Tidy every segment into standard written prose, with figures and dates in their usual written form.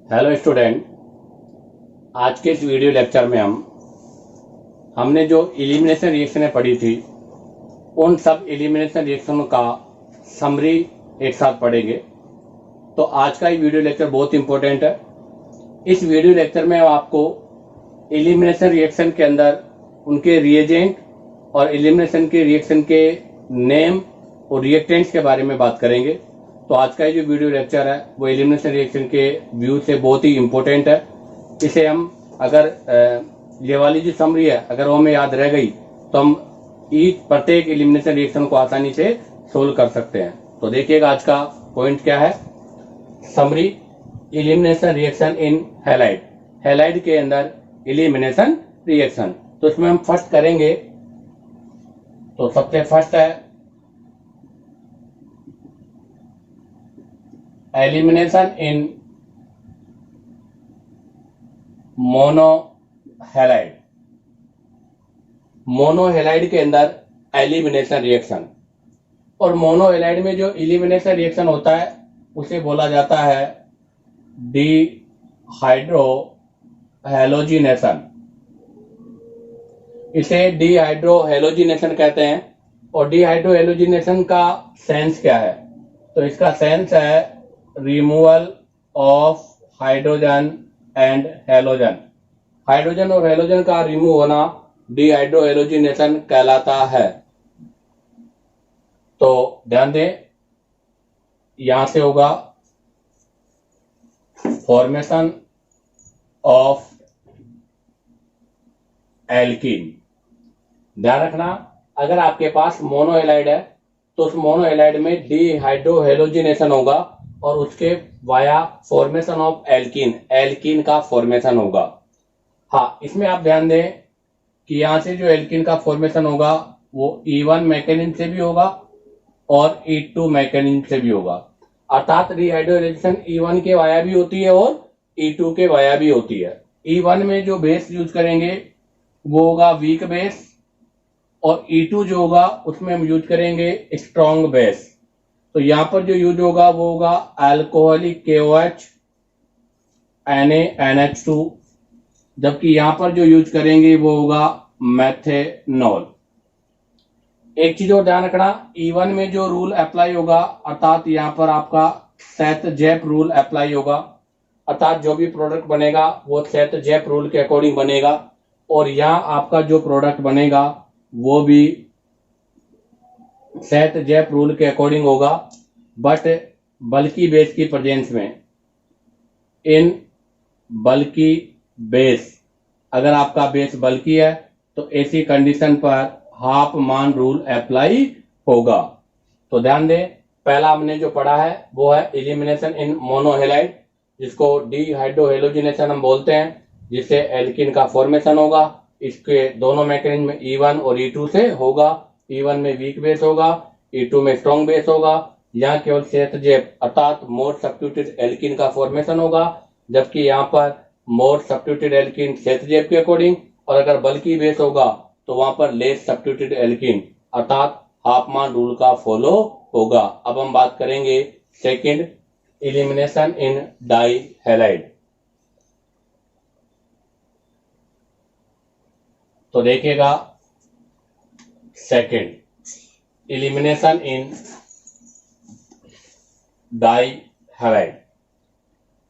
Hello student, आज के इस वीडियो लेक्चर में हमने जो एलिमिनेशन रिएक्शनें पढ़ी थी उन सब एलिमिनेशन रिएक्शनों का समरी एक साथ पढ़ेंगे। तो आज का ये वीडियो लेक्चर बहुत इंपॉर्टेंट है। इस वीडियो लेक्चर में हम आपको एलिमिनेशन रिएक्शन के अंदर उनके रिएजेंट और एलिमिनेशन के रिएक्शन के नेम और रिएक्टेंट्स के बारे में बात करेंगे। तो आज का ये जो वीडियो लेक्चर है वो एलिमिनेशन रिएक्शन के व्यू से बहुत ही इम्पोर्टेंट है। इसे हम अगर ये वाली जो समरी है अगर वो हमें याद रह गई तो हम प्रत्येक एलिमिनेशन रिएक्शन को आसानी से सोल्व कर सकते हैं। तो देखिएगा आज का पॉइंट क्या है। Summary elimination reaction in halide. Halide के अंदर एलिमिनेशन रिएक्शन, तो इसमें हम फर्स्ट करेंगे। तो सबसे फर्स्ट है एलिमिनेशन इन मोनोहैलाइड। मोनोहैलाइड के अंदर एलिमिनेशन रिएक्शन, और मोनोहैलाइड में जो एलिमिनेशन रिएक्शन होता है उसे बोला जाता है डिहाइड्रोहैलोजिनेशन। इसे डिहाइड्रोहैलोजिनेशन कहते हैं। और डिहाइड्रोहैलोजिनेशन का सेंस क्या है? तो इसका सेंस है removal of hydrogen and halogen. Hydrogen और हैलोजन का रिमूव होना डिहाइड्रोहैलोजिनेशन कहलाता है। तो ध्यान दें, यहां से होगा फॉर्मेशन ऑफ एल्कीन। ध्यान रखना, अगर आपके पास मोनोहैलाइड है तो उस मोनोहैलाइड में डिहाइड्रोहैलोजिनेशन होगा और उसके via formation of alkene, alkene का फॉर्मेशन होगा। हाँ, इसमें आप ध्यान दें कि यहां से जो एल्कीन का फॉर्मेशन होगा वो E1 मैकेनिज्म से भी होगा और E2 मैकेनिज्म से भी होगा। अर्थात डिहाइड्रोजनेशन E1 के वाया भी होती है और E2 के वाया भी होती है। E1 में जो बेस यूज करेंगे वो होगा वीक बेस, और E2 जो होगा उसमें हम यूज करेंगे स्ट्रॉन्ग बेस। तो यहां पर जो यूज होगा वो होगा अल्कोहलिक KOH NaNH2, जबकि यहां पर जो यूज करेंगे वो होगा मेथेनॉल। एक चीज और ध्यान रखना, E1 में जो रूल अप्लाई होगा अर्थात यहां पर आपका सेट-जेप रूल अप्लाई होगा। अर्थात जो भी प्रोडक्ट बनेगा वो सेट-जेप रूल के अकॉर्डिंग बनेगा, और यहां आपका जो प्रोडक्ट बनेगा वो भी सेट-जेप रूल के अकॉर्डिंग होगा, बट बल्की बेस की प्रेजेंस में। इन बल्की बेस, अगर आपका बेस बल्की है तो ऐसी कंडीशन पर हाफ मान रूल अप्लाई होगा। तो ध्यान दें, पहला हमने जो पढ़ा है वो है एलिमिनेशन इन मोनोहैलाइड, जिसको डिहाइड्रोहैलोजिनेशन हम बोलते हैं, जिससे एल्कीन का फॉर्मेशन होगा। इसके दोनों मैकेनिज्म में E1 और E2 से होगा। E1 में वीक बेस होगा, E2 में स्ट्रॉन्ग बेस होगा। यहाँ केवल सेट-जेप अर्थात मोर सब्स्टिट्यूटेड एल्कीन का फॉर्मेशन होगा, जबकि यहाँ पर मोर सब्स्टिट्यूटेड एल्कीन सेट-जेप के अकॉर्डिंग, और अगर बल्की बेस होगा तो वहां पर लेस सब्स्टिट्यूटेड एल्कीन अर्थात हाफ मान रूल का फॉलो होगा। अब हम बात करेंगे सेकंड, एलिमिनेशन इन डाइहैलाइड। तो देखिएगा सेकंड, एलिमिनेशन इन डाइहैलाइड।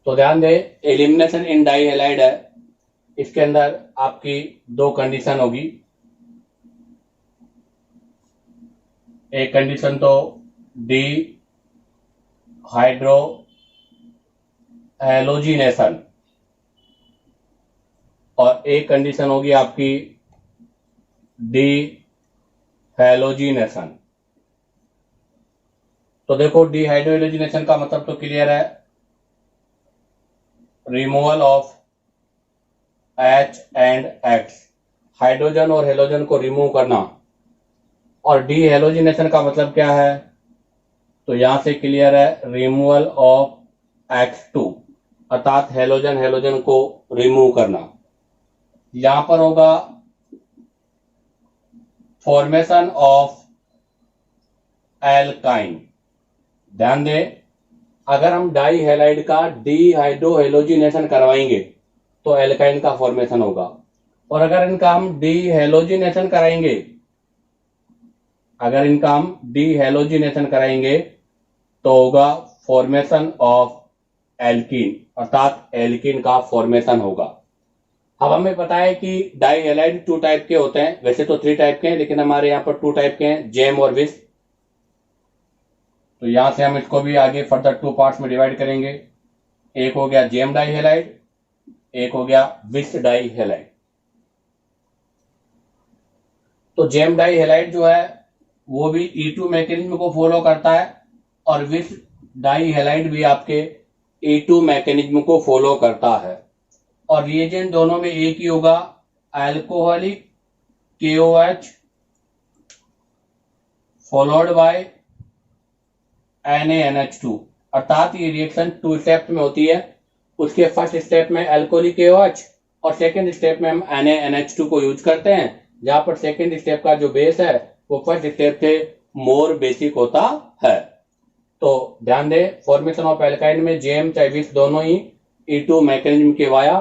तो ध्यान दें, एलिमिनेशन इन डाइहैलाइड है, इसके अंदर आपकी दो कंडीशन होगी। एक कंडीशन तो डिहाइड्रोहैलोजिनेशन, और एक कंडीशन होगी आपकी डिहैलोजिनेशन। तो देखो, डिहाइड्रोहैलोजिनेशन का मतलब तो क्लियर है, removal of H and X, hydrogen और हेलोजन को रिमूव करना। और डिहैलोजिनेशन का मतलब क्या है? तो यहां से क्लियर है, रिमूवल ऑफ X2 अर्थात हेलोजन हेलोजन को रिमूव करना। यहां पर होगा फॉर्मेशन ऑफ एल्काइन। ध्यान दें, अगर हम डाई हैलाइड का डीहाइड्रोहेलोजिनेशन करवाएंगे तो एल्काइन का फॉर्मेशन होगा, और अगर इनका हम डीहेलोजिनेशन कराएंगे तो होगा फॉर्मेशन ऑफ एल्कीन, अर्थात एल्कीन का फॉर्मेशन होगा। अब हमें पता है कि डाई हैलाइड 2 टाइप के होते हैं, वैसे तो 3 टाइप के हैं लेकिन हमारे यहाँ पर 2 टाइप के हैं, जेम और विस। तो यहां से हम इसको भी आगे फर्दर 2 पार्ट्स में डिवाइड करेंगे। एक हो गया जेम डाई हैलाइड, एक हो गया विस डाई हैलाइड। तो जेम डाई हैलाइड जो है वो भी E2 मैकेनिज्म को फॉलो करता है, और विस डाई हैलाइड भी आपके E2 मैकेनिज्म को फॉलो करता है, और रिएजेंट दोनों में एक ही होगा, alcoholic KOH followed by NaNH2, अर्थात ये रिएक्शन 2 स्टेप में होती है। उसके फर्स्ट स्टेप में अल्कोहलिक KOH और सेकेंड स्टेप में हम NaNH2 को यूज करते हैं, जहां पर सेकेंड स्टेप का जो बेस है वो फर्स्ट स्टेप से मोर बेसिक होता है। तो ध्यान दें, फॉर्मेशन ऑफ एल्काइन में जेम चाहे विस दोनों ही E2 मैकेनिज्म के वाया,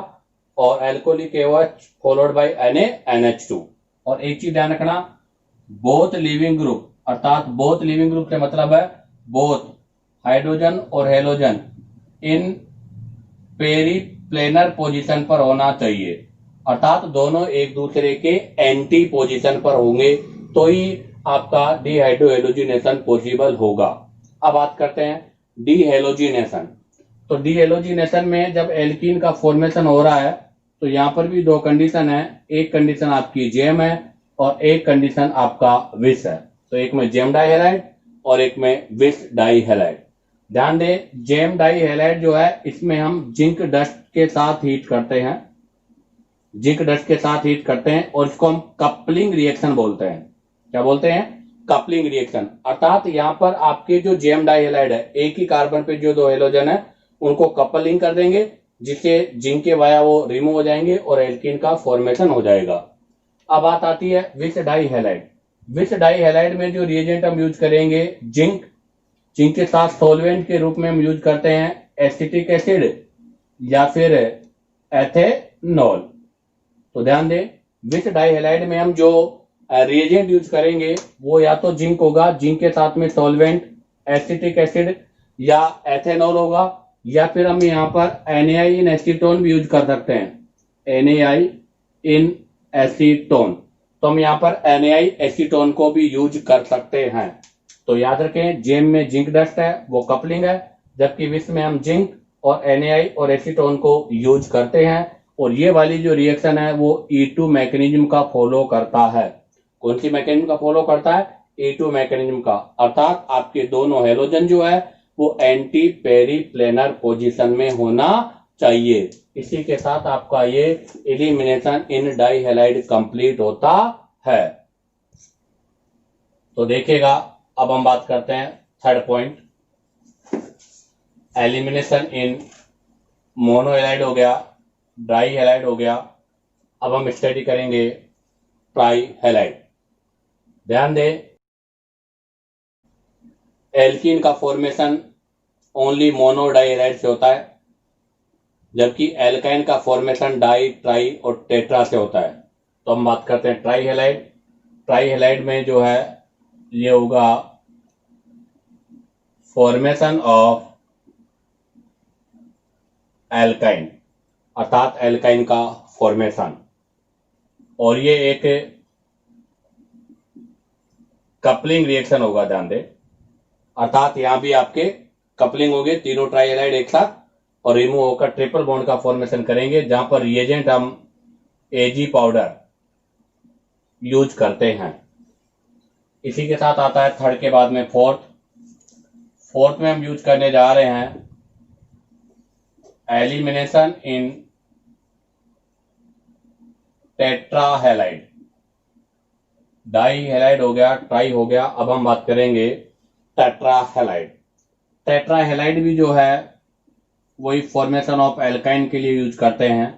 और alcoholic KOH followed by NaNH2। और एक चीज ध्यान रखना, बोथ लिविंग ग्रुप, अर्थात बोथ लिविंग ग्रुप से मतलब है बोथ हाइड्रोजन और हेलोजन इन पेरीप्लेनर पोजीशन पर होना चाहिए, अर्थात दोनों एक दूसरे के एंटी पोजीशन पर होंगे तो ही आपका डीहाइड्रोहेलोजिनेशन पॉसिबल होगा। अब बात करते हैं डीहेलोजिनेशन। तो डीहेलोजिनेशन में जब एल्कीन का फॉर्मेशन हो रहा है तो यहां पर भी 2 कंडीशन है, एक कंडीशन आपकी जेम है और एक कंडीशन आपका विस है। तो एक में जेम डाई हैलाइड और एक में विस डाई हैलाइड। ध्यान दें, जेम डाई हैलाइड जो है इसमें हम जिंक डस्ट के साथ हीट करते हैं, और इसको हम कपलिंग रिएक्शन बोलते हैं। क्या बोलते हैं? Coupling reaction. अर्थात यहां पर आपके जो जेम डाई हैलाइड है, एक ही कार्बन पे जो 2 हेलोजन है उनको कपलिंग कर देंगे, जिससे जिंक के वाया वो रिमूव हो जाएंगे और एल्कीन का फॉर्मेशन हो जाएगा। अब बात आती है विस डाई हैलाइड। विस डाई हैलाइड में जो रिएजेंट हम यूज करेंगे, जिंक के साथ सॉल्वेंट के रूप में हम यूज करते हैं एसिटिक एसिड या फिर एथेनॉल। तो ध्यान दें, विस डाई हैलाइड में हम जो रिएजेंट यूज करेंगे वो या तो जिंक होगा, जिंक के साथ में सॉल्वेंट एसिटिक एसिड या एथेनॉल होगा, या फिर हम यहाँ पर NaI इन एसीटोन भी यूज कर सकते हैं, NaI इन एसीटोन। तो हम यहाँ पर NaI एसीटोन को भी यूज कर सकते हैं। तो याद रखें, जेम में जिंक डस्ट है वो कपलिंग है, जबकि विस में हम जिंक और NaI और एसीटोन को यूज करते हैं, और ये वाली जो रिएक्शन है वो E2 मैकेनिज्म का फॉलो करता है। कौन सी मैकेनिज्म का फॉलो करता है? E2 मैकेनिज्म का, अर्थात आपके दोनों हेलोजन जो है वो एंटी पेरीप्लेनर पोजीशन में होना चाहिए। इसी के साथ आपका ये एलिमिनेशन इन डाई हैलाइड कंप्लीट होता है। तो देखिएगा, अब हम बात करते हैं थर्ड पॉइंट, एलिमिनेशन इन मोनो हैलाइड हो गया, डाई हैलाइड हो गया। अब हम स्टडी करेंगे ट्राई हैलाइड। ध्यान दें, एल्कीन का formation only mono di halide से होता है, जबकि एल्काइन का फॉर्मेशन डाई, ट्राई और टेट्रा से होता है। तो हम बात करते हैं ट्राई हैलाइड। ट्राई हैलाइड में जो है ये होगा फॉर्मेशन ऑफ एल्काइन, अर्थात एल्काइन का फॉर्मेशन, और ये एक कपलिंग रिएक्शन होगा। ध्यान दें, अर्थात यहां भी आपके कपलिंग होगी, तीनों ट्राई हैलाइड एक साथ और रिमूव होकर ट्रिपल बॉन्ड का फॉर्मेशन करेंगे, जहां पर रिएजेंट हम Ag पाउडर यूज करते हैं। इसी के साथ आता है थर्ड के बाद में फोर्थ में हम यूज करने जा रहे हैं एलिमिनेशन इन टेट्रा हैलाइड। डाई हैलाइड हो गया, ट्राई हो गया, अब हम बात करेंगे टेट्रा हैलाइड। टेट्रा हैलाइड भी जो है वही फॉर्मेशन ऑफ एल्काइन के लिए यूज करते हैं।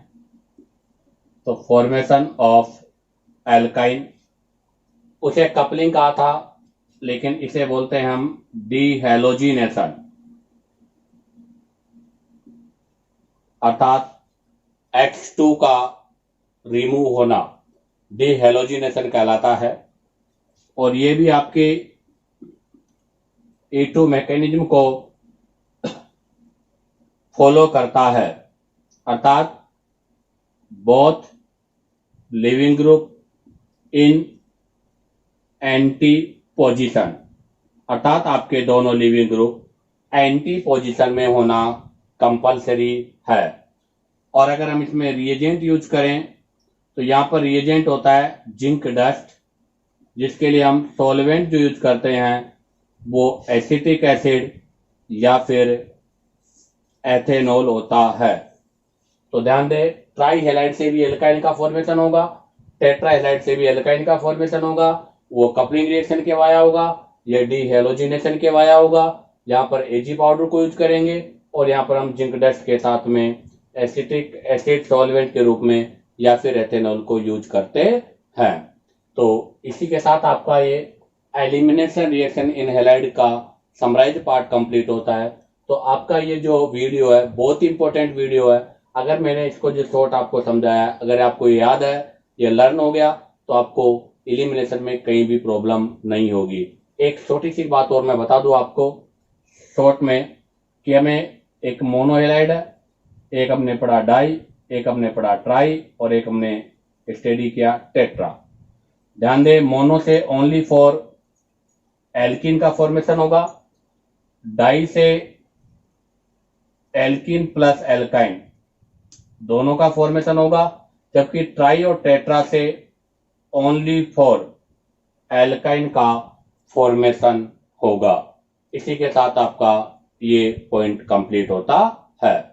तो फॉर्मेशन ऑफ एल्काइन, उसे कपलिंग कहा था, लेकिन इसे बोलते हैं हम डीहेलोजिनेशन। अर्थात X2 का रिमूव होना डिहेलोजिनेशन कहलाता है। और ये भी आपके E2 मैकेनिज्म को फॉलो करता है, अर्थात both leaving group in anti position, अर्थात आपके दोनों लिविंग ग्रुप एंटी पोजीशन में होना कंपलसरी है। और अगर हम इसमें रिएजेंट यूज करें तो यहाँ पर रिएजेंट होता है जिंक डस्ट, जिसके लिए हम सॉल्वेंट जो यूज करते हैं वो एसिटिक एसिड या फिर एथेनॉल होता है। तो ध्यान दें, ट्राई हैलाइड से भी एल्काइन का फॉर्मेशन होगा, टेट्रा हैलाइड से भी एल्काइन का फॉर्मेशन होगा। वो कपलिंग रिएक्शन के वाया होगा, यह डिहेलोजिनेशन के वाया होगा। यहाँ पर एजी पाउडर को यूज करेंगे और यहाँ पर हम जिंक डस्ट के साथ में एसिटिक एसिड सॉल्वेंट के रूप में या फिर एथेनॉल को यूज करते हैं। तो इसी के साथ आपका ये एलिमिनेशन रिएक्शन इन हैलाइड का समराइज पार्ट कंप्लीट होता है। तो आपका ये जो वीडियो है बहुत इंपॉर्टेंट वीडियो है। अगर मैंने इसको जो शॉर्ट आपको समझाया, अगर आपको ये याद है, ये लर्न हो गया, तो आपको एलिमिनेशन में कहीं भी प्रॉब्लम नहीं होगी। एक छोटी सी बात और मैं बता दूं आपको शॉर्ट में कि हमें एक मोनो हैलाइड है, एक हमने पढ़ा डाई, एक हमने पढ़ा ट्राई और एक हमने स्टडी किया टेट्रा। ध्यान दें, मोनो से ओनली फॉर एल्किन का फॉर्मेशन होगा, डाई से एल्किन प्लस एल्काइन दोनों का फॉर्मेशन होगा, जबकि ट्राई और टेट्रा से ओनली फॉर एल्काइन का फॉर्मेशन होगा। इसी के साथ आपका ये पॉइंट कंप्लीट होता है।